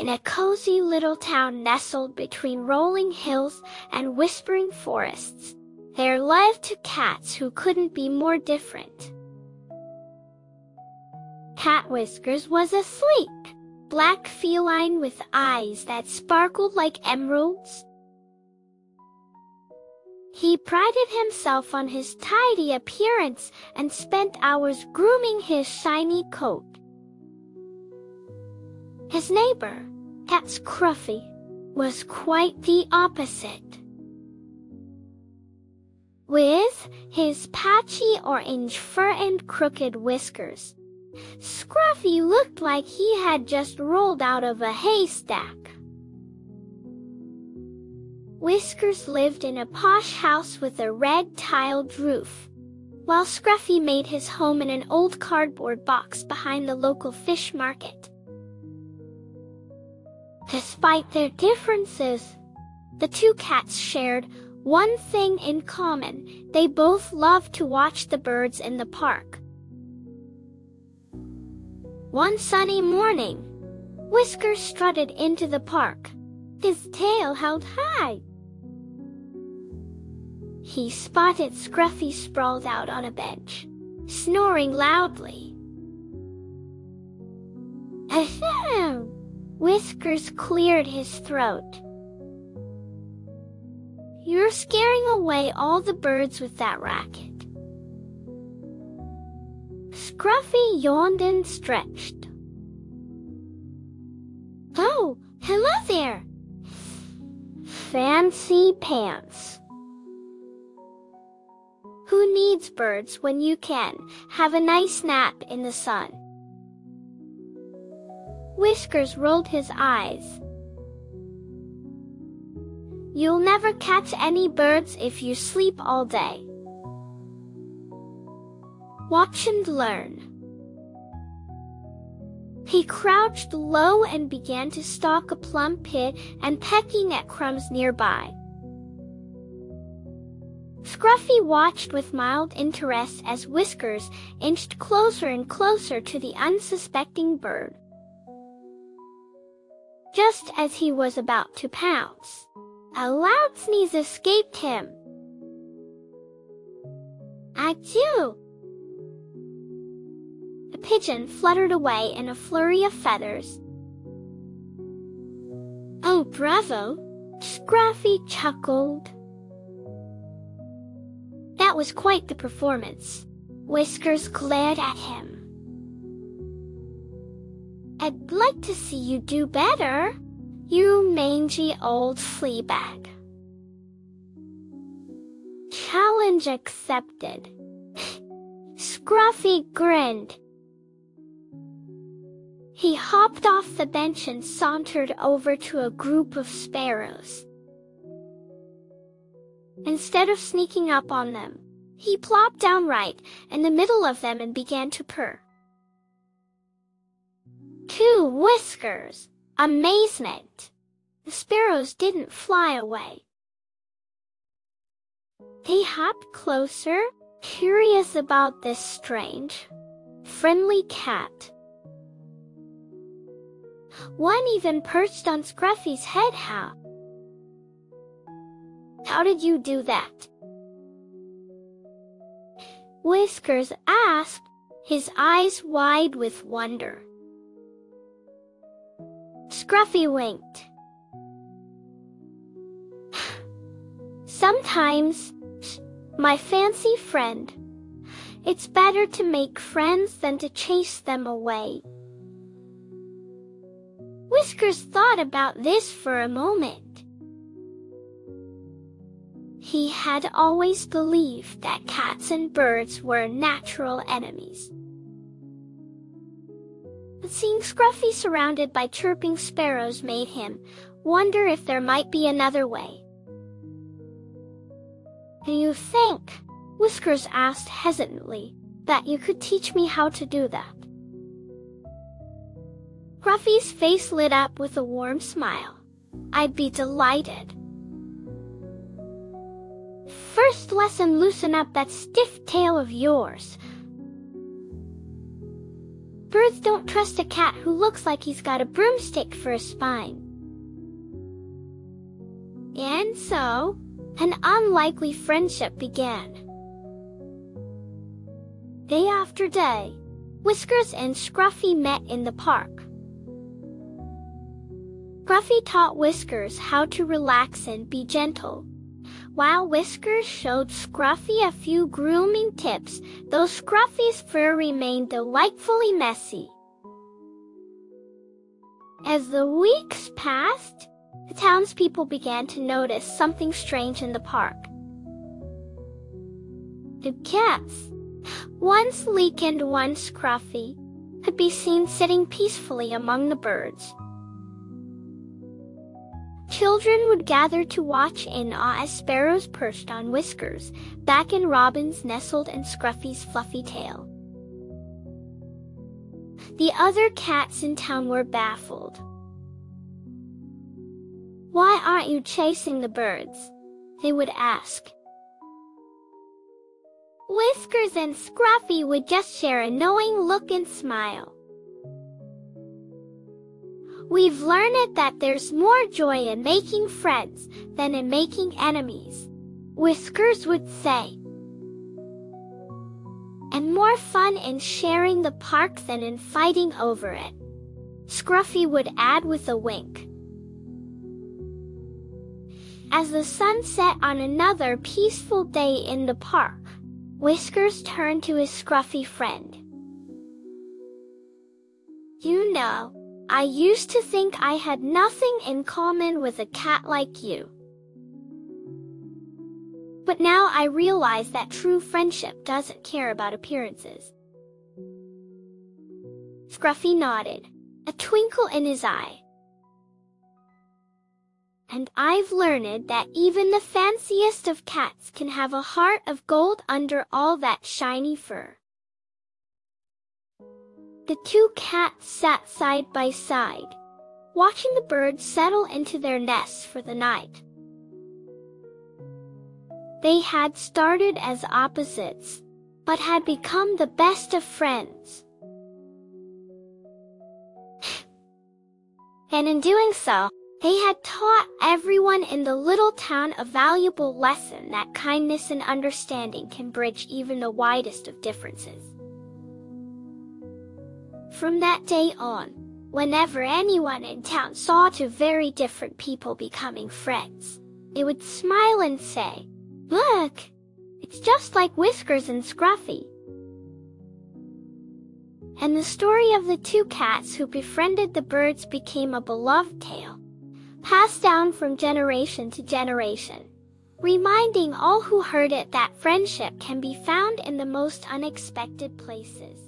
In a cozy little town nestled between rolling hills and whispering forests, there lived two cats who couldn't be more different. Cat Whiskers was a sleek, black feline with eyes that sparkled like emeralds. He prided himself on his tidy appearance and spent hours grooming his shiny coat. His neighbor, Cat Scruffy, was quite the opposite. With his patchy orange fur and crooked whiskers, Scruffy looked like he had just rolled out of a haystack. Whiskers lived in a posh house with a red-tiled roof, while Scruffy made his home in an old cardboard box behind the local fish market. Despite their differences, the two cats shared one thing in common: they both loved to watch the birds in the park. One sunny morning, Whiskers strutted into the park, his tail held high. He spotted Scruffy sprawled out on a bench, snoring loudly. Ahem! Whiskers cleared his throat. You're scaring away all the birds with that racket. Scruffy yawned and stretched. Oh, hello there! Fancy pants. Who needs birds when you can have a nice nap in the sun? Whiskers rolled his eyes. You'll never catch any birds if you sleep all day. Watch and learn. He crouched low and began to stalk a plum pit and pecking at crumbs nearby. Scruffy watched with mild interest as Whiskers inched closer and closer to the unsuspecting bird. Just as he was about to pounce, a loud sneeze escaped him. Achoo! A pigeon fluttered away in a flurry of feathers. Oh, bravo! Scruffy chuckled. That was quite the performance. Whiskers glared at him. I'd like to see you do better, you mangy old fleabag. Challenge accepted. Scruffy grinned. He hopped off the bench and sauntered over to a group of sparrows. Instead of sneaking up on them, he plopped down right in the middle of them and began to purr. To Whiskers' amazement, the sparrows didn't fly away. They hopped closer, curious about this strange, friendly cat. One even perched on Scruffy's head. How did you do that? Whiskers asked, his eyes wide with wonder. Scruffy winked. Sometimes, my fancy friend, it's better to make friends than to chase them away. Whiskers thought about this for a moment. He had always believed that cats and birds were natural enemies. But seeing Scruffy surrounded by chirping sparrows made him wonder if there might be another way. Do you think, Whiskers asked hesitantly, that you could teach me how to do that? Scruffy's face lit up with a warm smile. I'd be delighted. First lesson, loosen up that stiff tail of yours. Birds don't trust a cat who looks like he's got a broomstick for a spine. And so, an unlikely friendship began. Day after day, Whiskers and Scruffy met in the park. Scruffy taught Whiskers how to relax and be gentle, while Whiskers showed Scruffy a few grooming tips, though Scruffy's fur remained delightfully messy. As the weeks passed, the townspeople began to notice something strange in the park. The cats, one Sleek and one Scruffy, could be seen sitting peacefully among the birds. Children would gather to watch in awe as sparrows perched on Whiskers' back and robins nestled in Scruffy's fluffy tail. The other cats in town were baffled. "Why aren't you chasing the birds?" they would ask. Whiskers and Scruffy would just share a knowing look and smile. "We've learned that there's more joy in making friends than in making enemies," Whiskers would say. "And more fun in sharing the park than in fighting over it," Scruffy would add with a wink. As the sun set on another peaceful day in the park, Whiskers turned to his Scruffy friend. "You know, I used to think I had nothing in common with a cat like you. But now I realize that true friendship doesn't care about appearances." Scruffy nodded, a twinkle in his eye. "And I've learned that even the fanciest of cats can have a heart of gold under all that shiny fur." The two cats sat side by side, watching the birds settle into their nests for the night. They had started as opposites, but had become the best of friends. And in doing so, they had taught everyone in the little town a valuable lesson that kindness and understanding can bridge even the widest of differences. From that day on, whenever anyone in town saw two very different people becoming friends, they would smile and say, "Look, it's just like Whiskers and Scruffy." And the story of the two cats who befriended the birds became a beloved tale, passed down from generation to generation, reminding all who heard it that friendship can be found in the most unexpected places.